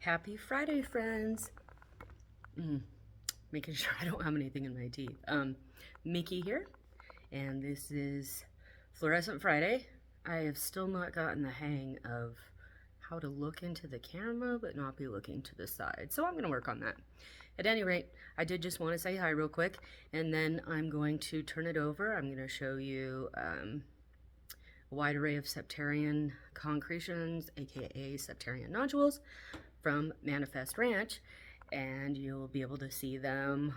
Happy Friday, friends. Making sure I don't have anything in my teeth. Micki here, and this is Fluorescent Friday. I have still not gotten the hang of how to look into the camera but not be looking to the side, so I'm going to work on that. At any rate, I did just want to say hi real quick, and then I'm going to turn it over. I'm going to show you a wide array of Septarian concretions, aka Septarian nodules, from Manifest Ranch, and you'll be able to see them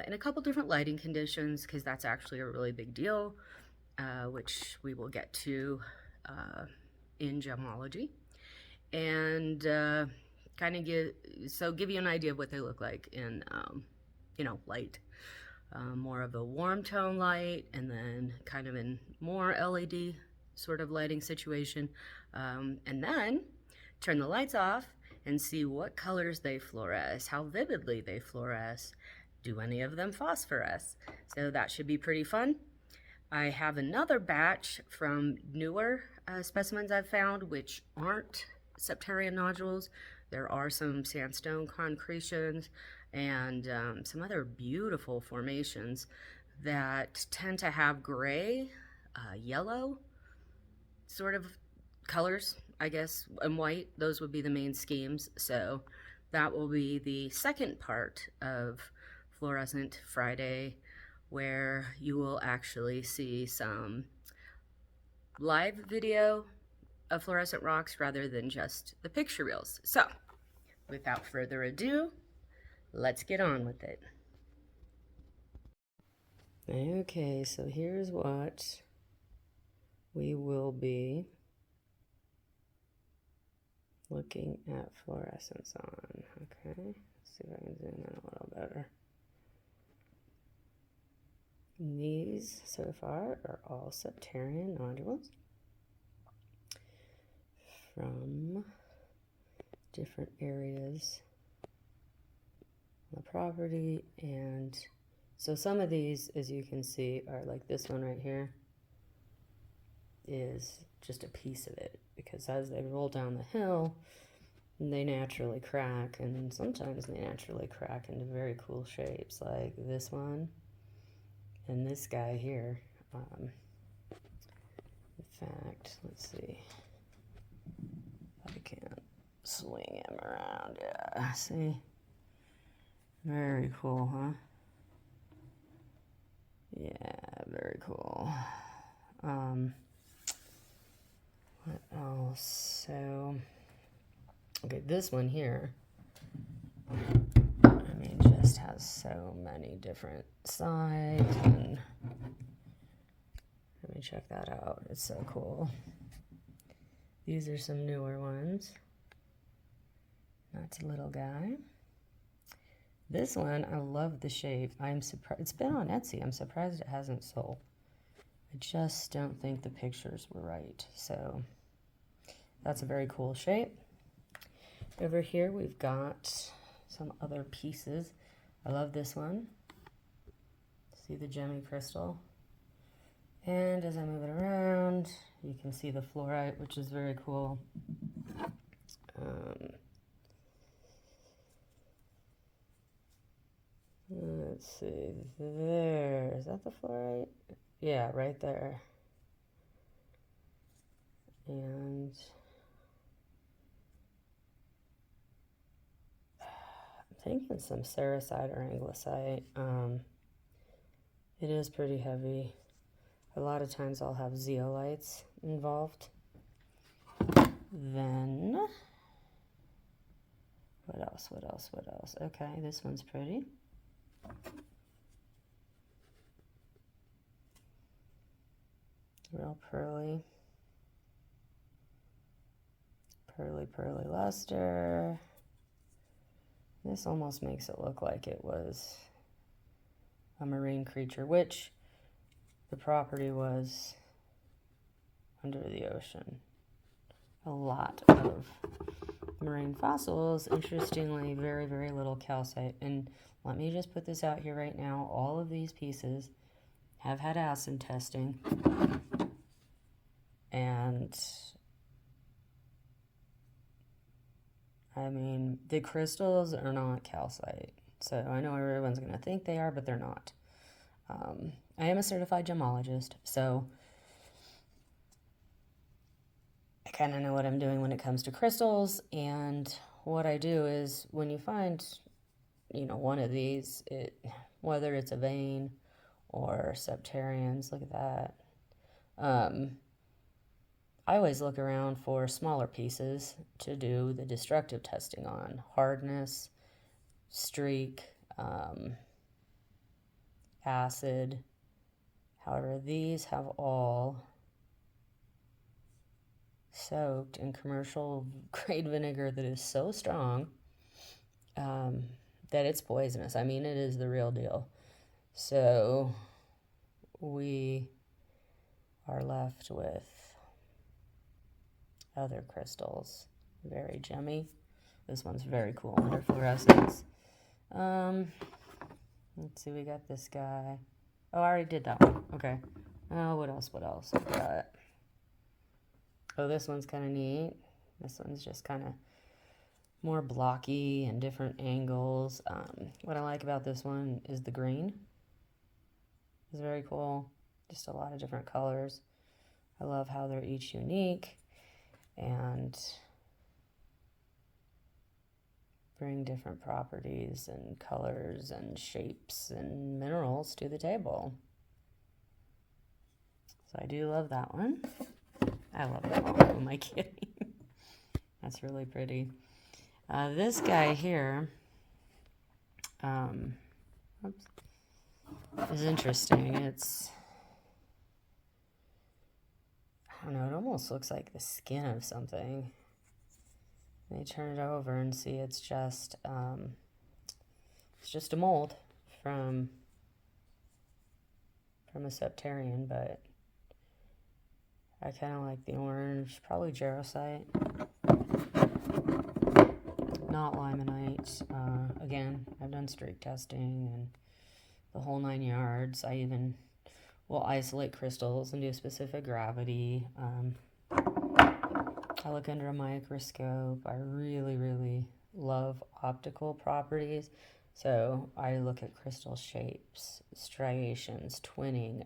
in a couple different lighting conditions, because that's actually a really big deal, which we will get to in gemology, and kind of give you an idea of what they look like in light. More of a warm tone light, and then kind of in more LED sort of lighting situation, and then turn the lights off and see what colors they fluoresce, how vividly they fluoresce. Do any of them phosphorus? So that should be pretty fun. I have another batch from newer specimens I've found, which aren't Septarian nodules. There are some sandstone concretions and some other beautiful formations that tend to have gray, yellow sort of colors, I guess, and white. Those would be the main schemes. So that will be the second part of Fluorescent Friday, where you will actually see some live video of fluorescent rocks rather than just the picture reels. So without further ado, let's get on with it. Okay, so here's what we will be looking at fluorescence on. Okay, let's see if I can zoom in a little better. These so far are all Septarian nodules from different areas on the property, and so some of these, as you can see, are like this one right here is just a piece of it, because as they roll down the hill, they naturally crack, and sometimes they naturally crack into very cool shapes, like this one and this guy here. In fact, let's see if I can swing him around. Yeah, see? Very cool, huh? Yeah, very cool. What else? So, okay, this one here, I mean, just has so many different sides, and let me check that out. It's so cool. These are some newer ones. That's a little guy. This one, I love the shape. I'm surprised. It's been on Etsy. I'm surprised it hasn't sold. I just don't think the pictures were right. So that's a very cool shape. Over here we've got some other pieces. I love this one. See the gemmy crystal. And as I move it around, you can see the fluorite, which is very cool. Let's see, there, is that the fluorite? Yeah, right there. And I'm thinking some sericite or anglesite. It is pretty heavy. A lot of times I'll have zeolites involved. Then, what else? Okay, this one's pretty. Real pearly luster. This almost makes it look like it was a marine creature, which the property was under the ocean. A lot of marine fossils, interestingly, very, very little calcite. And let me just put this out here right now. All of these pieces have had acid testing, and I mean, the crystals are not calcite. So I know everyone's going to think they are, but they're not. I am a certified gemologist, so I kind of know what I'm doing when it comes to crystals. And what I do is when you find, one of these, whether it's a vein or septarians, look at that. I always look around for smaller pieces to do the destructive testing on. Hardness, streak, acid. However, these have all soaked in commercial grade vinegar that is so strong that it's poisonous. I mean, it is the real deal. So we are left with other crystals. Very gemmy. This one's very cool under fluorescence. Let's see, we got this guy. Oh, I already did that one. Okay. Oh, what else? I've got... Oh, this one's kind of neat. This one's just kind of more blocky and different angles. What I like about this one is the green. It's very cool. Just a lot of different colors. I love how they're each unique and bring different properties and colors and shapes and minerals to the table. So I do love that one. I love that one. Who am I kidding? That's really pretty. This guy here is interesting. I don't know, it almost looks like the skin of something. And you turn it over and see it's just a mold from a Septarian, but I kind of like the orange, probably jarosite, not limonite. Again, I've done streak testing and the whole 9 yards. I even will isolate crystals and do specific gravity. I look under a microscope. I really, really love optical properties. So I look at crystal shapes, striations, twinning,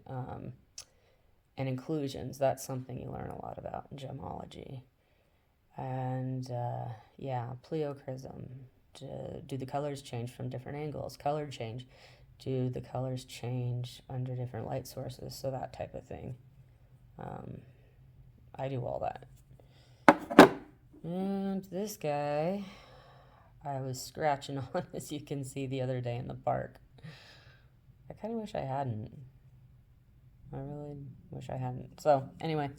and inclusions. That's something you learn a lot about in gemology. And pleochrysm. Do the colors change from different angles? Color change. Do the colors change under different light sources? So that type of thing. I do all that. And this guy, I was scratching on, as you can see, the other day in the park. I kind of wish I hadn't. I really wish I hadn't. So, anyway,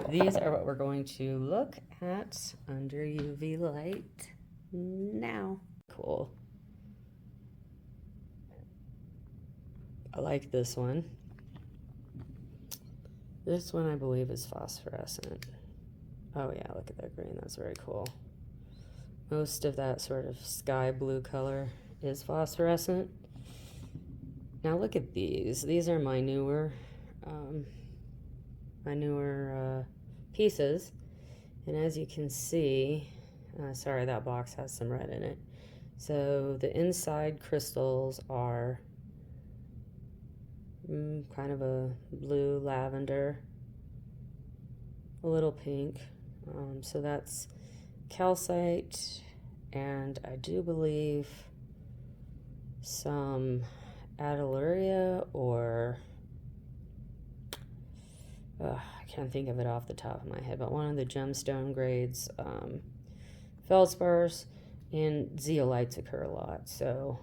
these are what we're going to look at under UV light now. Cool. I like this one. This one, I believe, is phosphorescent. Oh, yeah, look at that green. That's very cool. Most of that sort of sky blue color is phosphorescent. Now, look at these. These are my newer pieces. And as you can see, sorry, that box has some red in it. So the inside crystals are kind of a blue lavender, a little pink. So that's calcite, and I do believe some adeluria, or I can't think of it off the top of my head, but one of the gemstone grades, feldspars, and zeolites occur a lot. So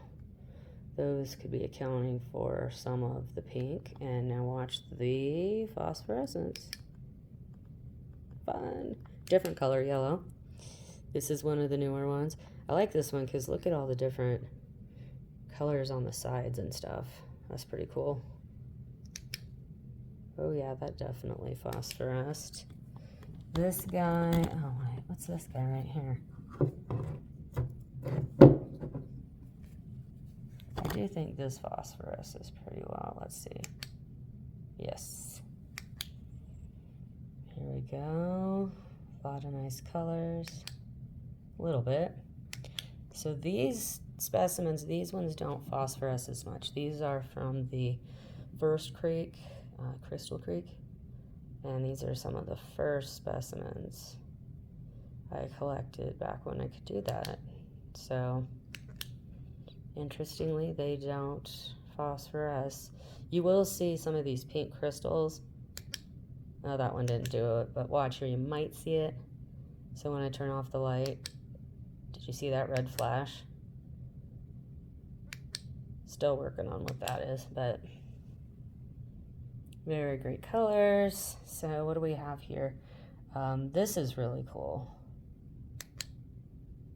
those could be accounting for some of the pink. And now watch the phosphorescence. Fun. Different color yellow. This is one of the newer ones. I like this one because look at all the different colors on the sides and stuff. That's pretty cool. Oh yeah, that definitely phosphoresced. This guy, oh wait, what's this guy right here? I do think this phosphoruses pretty well. Let's see. Yes. Here we go. A lot of nice colors. a little bit. So these specimens, these ones don't phosphoresce as much. These are from the first creek, Crystal Creek, and these are some of the first specimens I collected back when I could do that. So interestingly, they don't phosphoresce. You will see some of these pink crystals. Oh, that one didn't do it, but watch here, you might see it. So when I turn off the light, did you see that red flash? Still working on what that is, but very great colors. So what do we have here? This is really cool.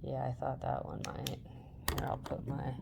Yeah, I thought that one might. Here, I'll put my